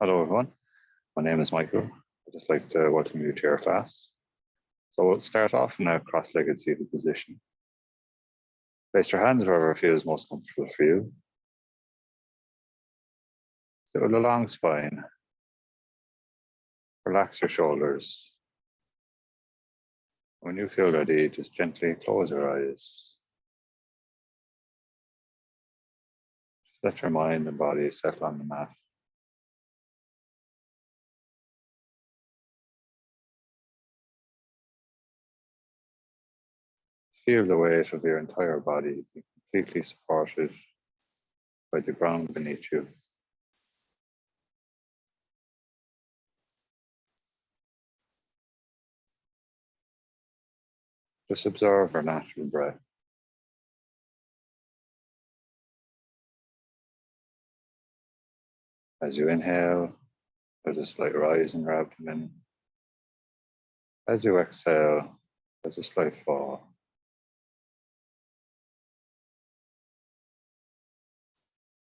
Hello everyone, my name is Michael. I'd just like to welcome you to your class. So we'll start off in a cross-legged seated position. Place your hands wherever it feels most comfortable for you. Sit with a long spine. Relax your shoulders. When you feel ready, just gently close your eyes. Just let your mind and body settle on the mat. Feel the weight of your entire body be completely supported by the ground beneath you. Just observe our natural breath. As you inhale, there's a slight rise in your abdomen. As you exhale, there's a slight fall.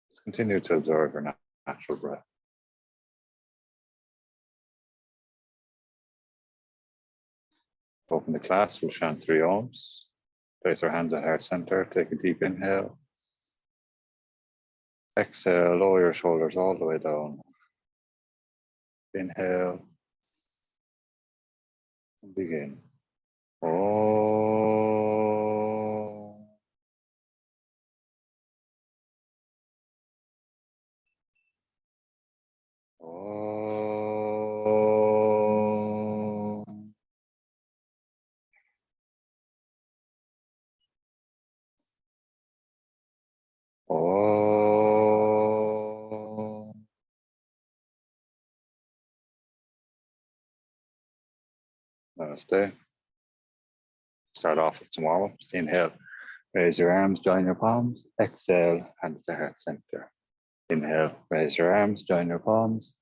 Just continue to observe your natural breath. Open the class, we'll chant 3 ohms. Place our hands at heart center, take a deep inhale. Exhale, lower your shoulders all the way down. Inhale. And begin. Om. Om. Om. Namaste. Start off with some warm-ups. Inhale, raise your arms, join your palms. Exhale, hands to heart center. Inhale, raise your arms, join your palms.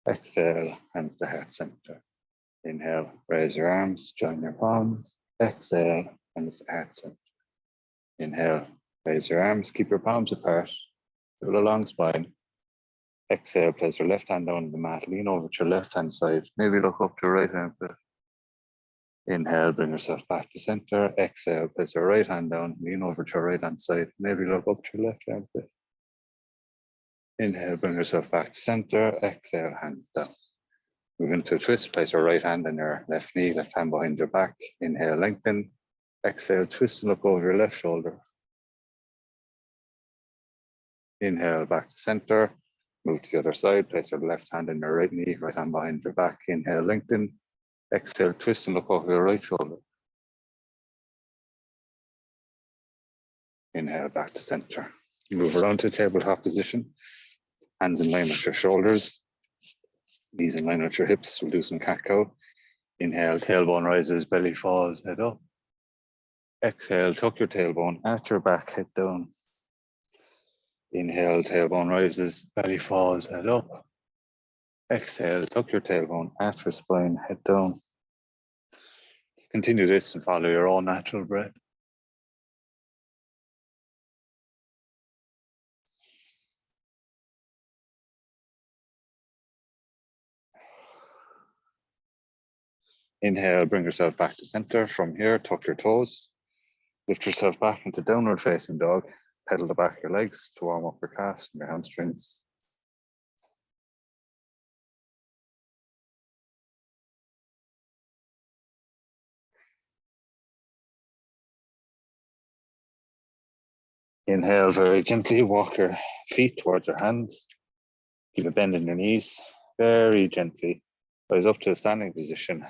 Exhale, hands to heart center. Inhale, raise your arms, join your palms. Exhale, hands to heart center. Inhale, raise your arms, keep your palms apart. With a long spine. Exhale, place your left hand down on the mat, lean over to your left hand side. Maybe look up to your right hand bit. Inhale, bring yourself back to center. Exhale, place your right hand down, lean over to your right hand side. Maybe look up to your left hand bit. Inhale, bring yourself back to center. Exhale, hands down. Move into a twist, place your right hand on your left knee, left hand behind your back. Inhale, lengthen. Exhale, twist and look over your left shoulder. Inhale, back to center. Move to the other side, place your left hand on your right knee, right hand behind your back. Inhale, lengthen. Exhale, twist and look over your right shoulder. Inhale, back to center. Move around to tabletop position. Hands in line with your shoulders. Knees in line with your hips. We'll do some cat-cow. Inhale, tailbone rises, belly falls, head up. Exhale, tuck your tailbone at your back, head down. Inhale, tailbone rises, belly falls, head up. Exhale, tuck your tailbone at your spine, head down. Just continue this and follow your own natural breath. Inhale, bring yourself back to center. From here, tuck your toes. Lift yourself back into downward facing dog. Pedal the back of your legs to warm up your calves and your hamstrings. Inhale, very gently walk your feet towards your hands. Keep a bend in your knees, very gently. Rise up to a standing position.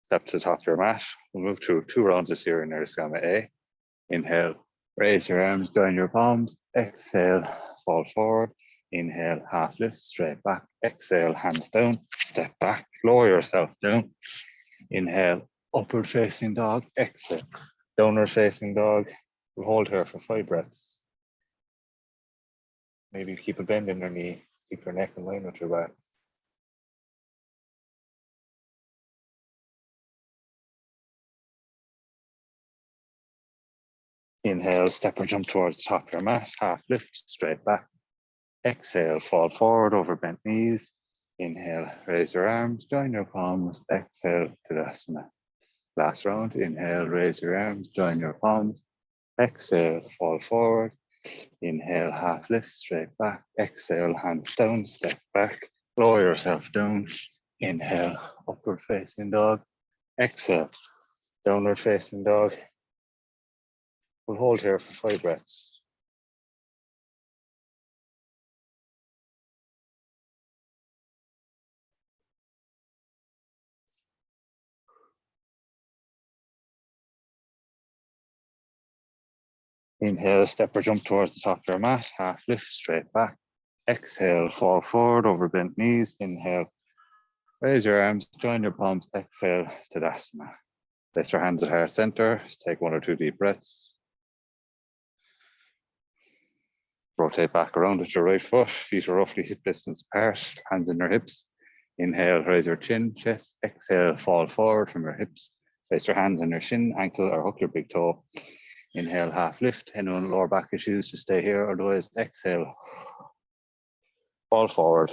Step to the top of your mat. We'll move through 2 rounds of Surya Narasimha A. Inhale, raise your arms, join your palms. Exhale, fall forward. Inhale, half lift, straight back. Exhale, hands down, step back, lower yourself down. Inhale, upward facing dog. Exhale, downward facing dog. We'll hold here for 5 breaths. Maybe keep a bend in your knee, keep your neck in line with your back. Inhale, step or jump towards the top of your mat, half lift, straight back. Exhale, fall forward over bent knees. Inhale, raise your arms, join your palms. Exhale, Tadasana. Last round, inhale, raise your arms, join your palms. Exhale, fall forward. Inhale, half lift, straight back. Exhale, hands down, step back. Lower yourself down. Inhale, upward facing dog. Exhale, downward facing dog. We'll hold here for 5 breaths. Inhale, step or jump towards the top of your mat. Half lift, straight back. Exhale, fall forward over bent knees. Inhale, raise your arms, join your palms. Exhale, Tadasana. Place your hands at heart center. Take 1 or 2 deep breaths. Rotate back around with your right foot. Feet are roughly hip distance apart. Hands in your hips. Inhale, raise your chin, chest. Exhale, fall forward from your hips. Place your hands on your shin, ankle, or hook your big toe. Inhale, half lift. Anyone lower back issues, just stay here. Otherwise, exhale, fall forward.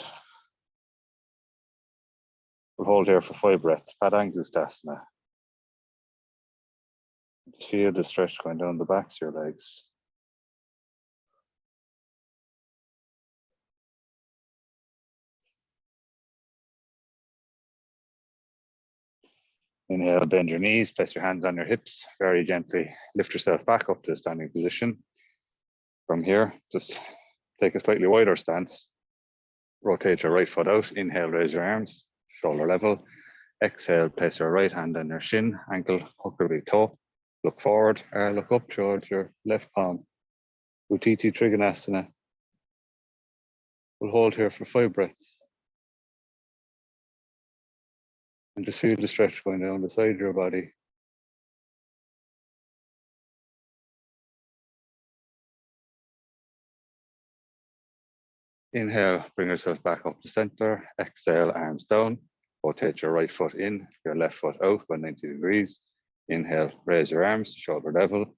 We'll hold here for 5 breaths. Padangustasana. Just feel the stretch going down the backs of your legs. Inhale, bend your knees, place your hands on your hips, very gently lift yourself back up to a standing position. From here, just take a slightly wider stance. Rotate your right foot out. Inhale, raise your arms, shoulder level. Exhale, place your right hand on your shin, ankle, hook your big toe. Look forward or look up towards your left palm. Uttiti Trikonasana. We'll hold here for 5 breaths. And just feel the stretch going down the side of your body. Inhale, bring yourself back up to center. Exhale, arms down. Rotate your right foot in, your left foot out by 90 degrees. Inhale, raise your arms to shoulder level.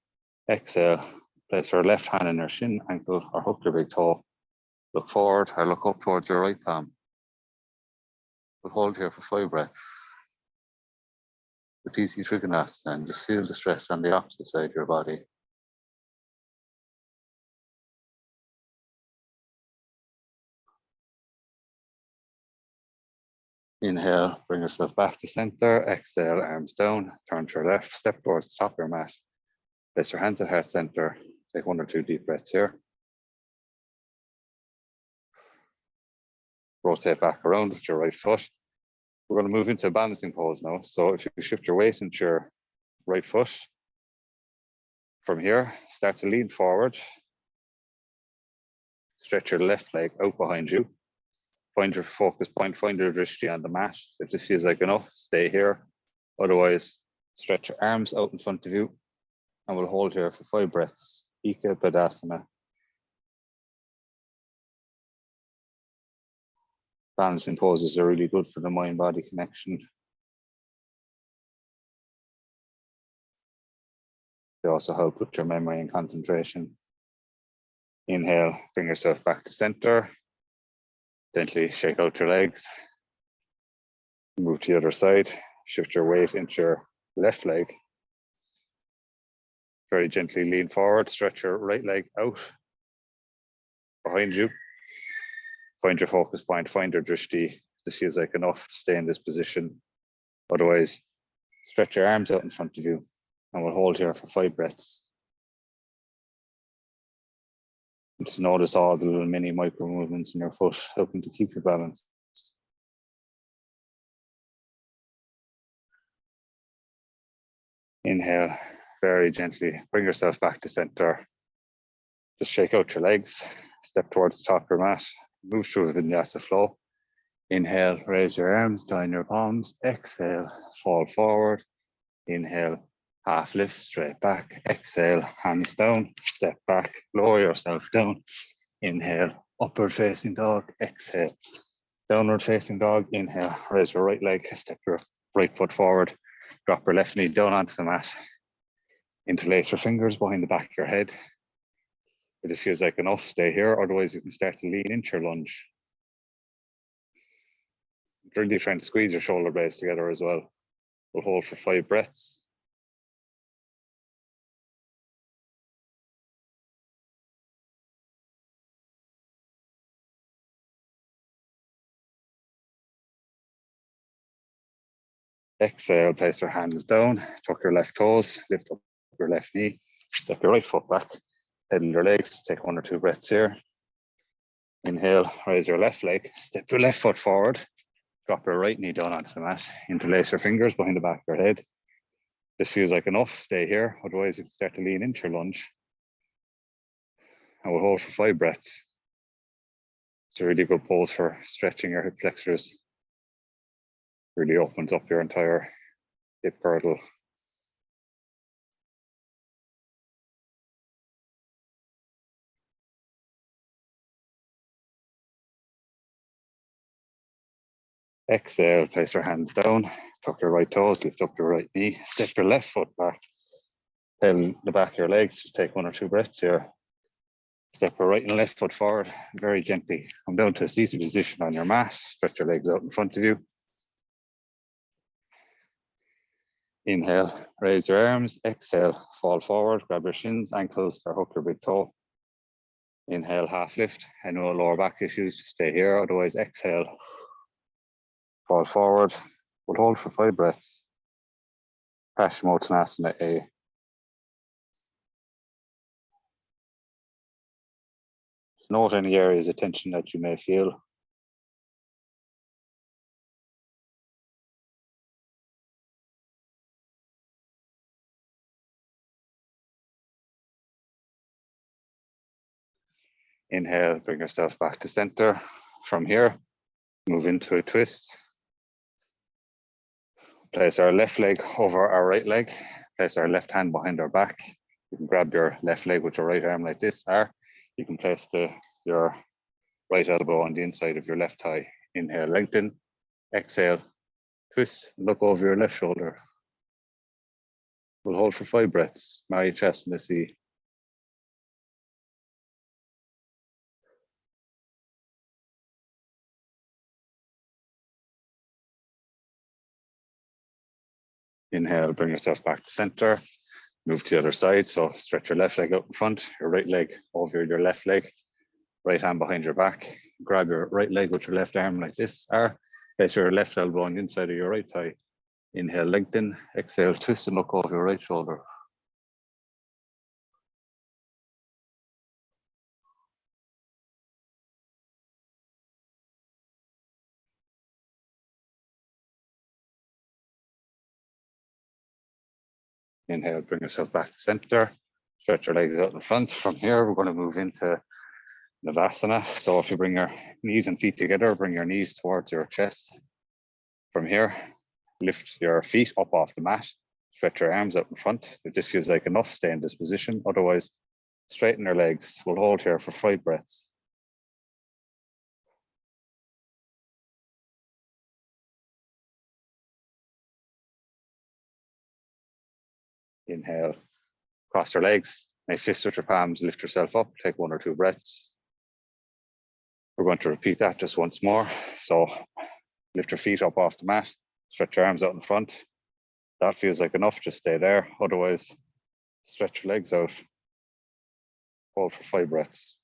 Exhale, place your left hand on your shin, ankle, or hook your big toe. Look forward or look up towards your right palm. We'll hold here for 5 breaths. Uttiti Trikonasana, and just feel the stretch on the opposite side of your body. Inhale, bring yourself back to center. Exhale, arms down, turn to your left, step towards the top of your mat. Place your hands at heart center. Take 1 or 2 deep breaths here. Rotate back around with your right foot. We're going to move into a balancing pose now. So if you shift your weight into your right foot, from here, start to lean forward. Stretch your left leg out behind you. Find your focus point, find your drishti on the mat. If this feels like enough, stay here. Otherwise, stretch your arms out in front of you and we'll hold here for 5 breaths. Eka Padasana. Balancing poses are really good for the mind-body connection. They also help with your memory and concentration. Inhale, bring yourself back to center. Gently shake out your legs. Move to the other side. Shift your weight into your left leg. Very gently lean forward. Stretch your right leg out behind you. Find your focus point, find your drishti. If this feels like enough, stay in this position. Otherwise, stretch your arms out in front of you and we'll hold here for 5 breaths. Just notice all the little mini micro movements in your foot, helping to keep your balance. Inhale, very gently, bring yourself back to center. Just shake out your legs, step towards the top of your mat, move through the vinyasa flow. Inhale, raise your arms, join your palms. Exhale, fall forward. Inhale, half lift, straight back. Exhale, hands down, step back, lower yourself down. Inhale, upward facing dog. Exhale, downward facing dog. Inhale, raise your right leg, step your right foot forward. Drop your left knee down onto the mat. Interlace your fingers behind the back of your head. If it feels like enough, stay here. Otherwise, you can start to lean into your lunge. Really trying to squeeze your shoulder blades together as well. We'll hold for 5 breaths. Exhale, place your hands down, tuck your left toes, lift up your left knee, step your right foot back, pedal your legs, take 1 or 2 breaths here. Inhale, raise your left leg, step your left foot forward, drop your right knee down onto the mat, interlace your fingers behind the back of your head. This feels like enough, stay here, otherwise you can start to lean into your lunge. And we'll hold for 5 breaths. It's a really good pose for stretching your hip flexors. Really opens up your entire hip girdle. Exhale, place your hands down, tuck your right toes, lift up your right knee, step your left foot back, pedal the back of your legs, just take 1 or 2 breaths here. Step your right and left foot forward, very gently. Come down to a seated position on your mat, stretch your legs out in front of you. Inhale, raise your arms, exhale, fall forward, grab your shins, ankles, or hook your big toe. Inhale, half lift, and no lower back issues, just stay here. Otherwise, exhale, fall forward. We'll hold for 5 breaths. Paschimottanasana A. Just note any areas of tension that you may feel. Inhale, bring yourself back to center. From here, move into a twist. Place our left leg over our right leg. Place our left hand behind our back. You can grab your left leg with your right arm like this, or you can place your right elbow on the inside of your left thigh. Inhale, lengthen. Exhale, twist, look over your left shoulder. We'll hold for 5 breaths. Marry chest in the sea. Inhale, bring yourself back to center. Move to the other side. So stretch your left leg out in front, your right leg over your left leg, right hand behind your back. Grab your right leg with your left arm like this, or place your left elbow on the inside of your right thigh. Inhale, lengthen. Exhale, twist and look over your right shoulder. Inhale, bring yourself back to center. Stretch your legs out in front. From here, we're going to move into Navasana. So if you bring your knees and feet together, bring your knees towards your chest. From here, lift your feet up off the mat. Stretch your arms out in front. If this feels like enough, stay in this position. Otherwise, straighten your legs. We'll hold here for 5 breaths. Inhale, cross your legs, make fists with your palms, lift yourself up, take 1 or 2 breaths. We're going to repeat that just once more. So lift your feet up off the mat, stretch your arms out in front. That feels like enough, just stay there. Otherwise, stretch your legs out. Hold for 5 breaths.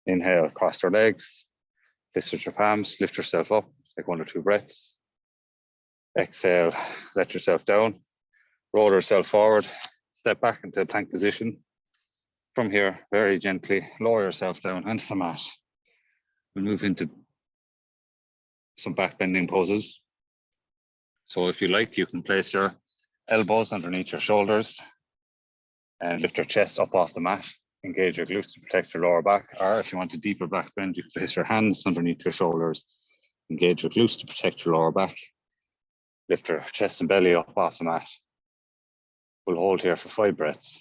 Inhale, cross your legs, fist with your palms, lift yourself up, take 1 or 2 breaths. Exhale, let yourself down, roll yourself forward, step back into plank position. From here, very gently, lower yourself down onto the mat. We'll move into some back bending poses. So if you like, you can place your elbows underneath your shoulders and lift your chest up off the mat. Engage your glutes to protect your lower back. Or if you want a deeper back bend, you can place your hands underneath your shoulders. Engage your glutes to protect your lower back. Lift your chest and belly up off the mat. We'll hold here for 5 breaths.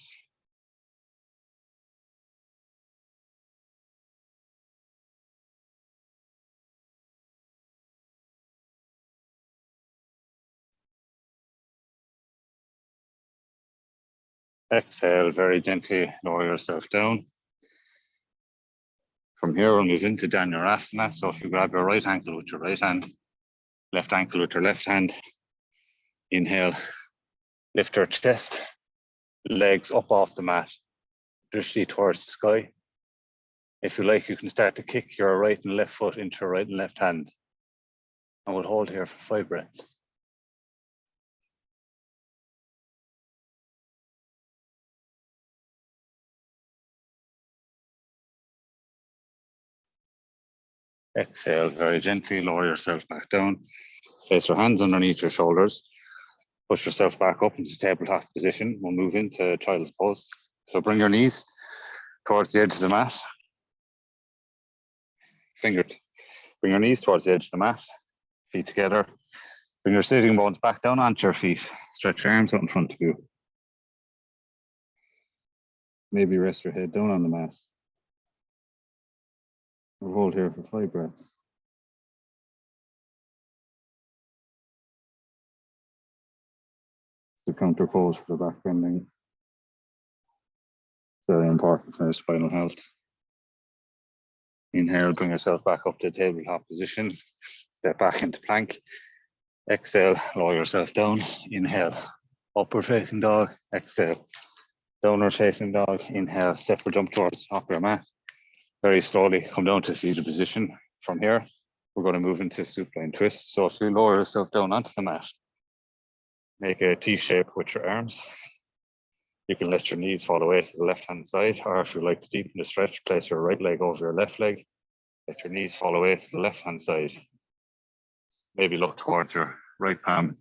Exhale, very gently lower yourself down. From here, we'll move into Dhanurasana. So if you grab your right ankle with your right hand, left ankle with your left hand, inhale, lift your chest, legs up off the mat, drishti towards the sky. If you like, you can start to kick your right and left foot into your right and left hand. And we'll hold here for 5 breaths. Exhale, very gently lower yourself back down. Place your hands underneath your shoulders. Push yourself back up into tabletop position. We'll move into child's pose. So bring your knees towards the edge of the mat. Bring your knees towards the edge of the mat. Feet together. Bring your sitting bones back down onto your feet. Stretch your arms out in front of you. Maybe rest your head down on the mat. We'll hold here for 5 breaths. It's the counter pose for the back bending. Very important for your spinal health. Inhale, bring yourself back up to tabletop position. Step back into plank. Exhale, lower yourself down. Inhale, upward facing dog. Exhale, downward facing dog. Inhale, step or jump towards the top of your mat. Very slowly come down to seated position. From here, we're going to move into supine twist. So if you lower yourself down onto the mat, make a T shape with your arms. You can let your knees fall away to the left-hand side, or if you like to deepen the stretch, place your right leg over your left leg. Let your knees fall away to the left-hand side. Maybe look towards your right palm.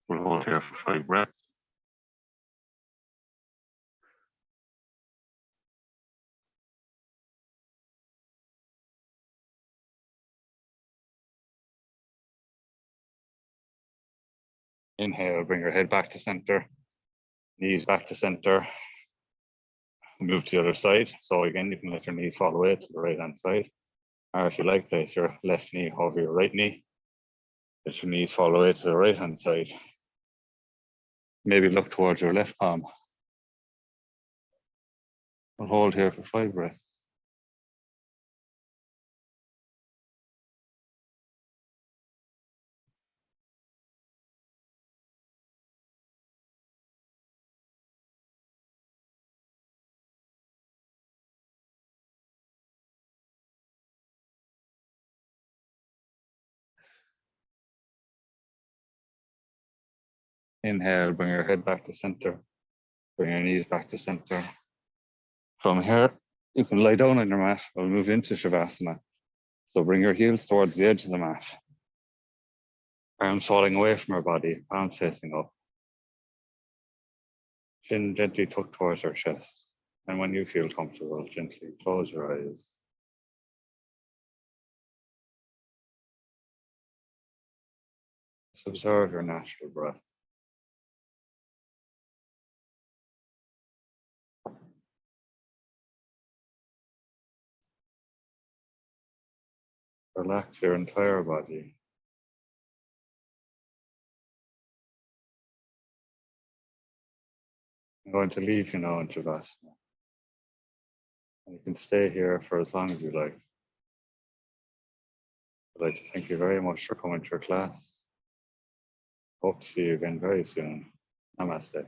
We'll hold here for 5 breaths. Inhale, bring your head back to center, knees back to center. Move to the other side. So again, you can let your knees fall away to the right-hand side. Or if you like, place your left knee over your right knee. Let your knees fall away to the right-hand side. Maybe look towards your left palm. We'll hold here for 5 breaths. Inhale, bring your head back to center. Bring your knees back to center. From here, you can lie down on your mat. We'll move into Shavasana. So bring your heels towards the edge of the mat. Arms falling away from your body, palms facing up. Chin gently tucked towards your chest. And when you feel comfortable, gently close your eyes. Just observe your natural breath. Relax your entire body. I'm going to leave you now in Shavasana. And you can stay here for as long as you like. I'd like to thank you very much for coming to your class. Hope to see you again very soon. Namaste.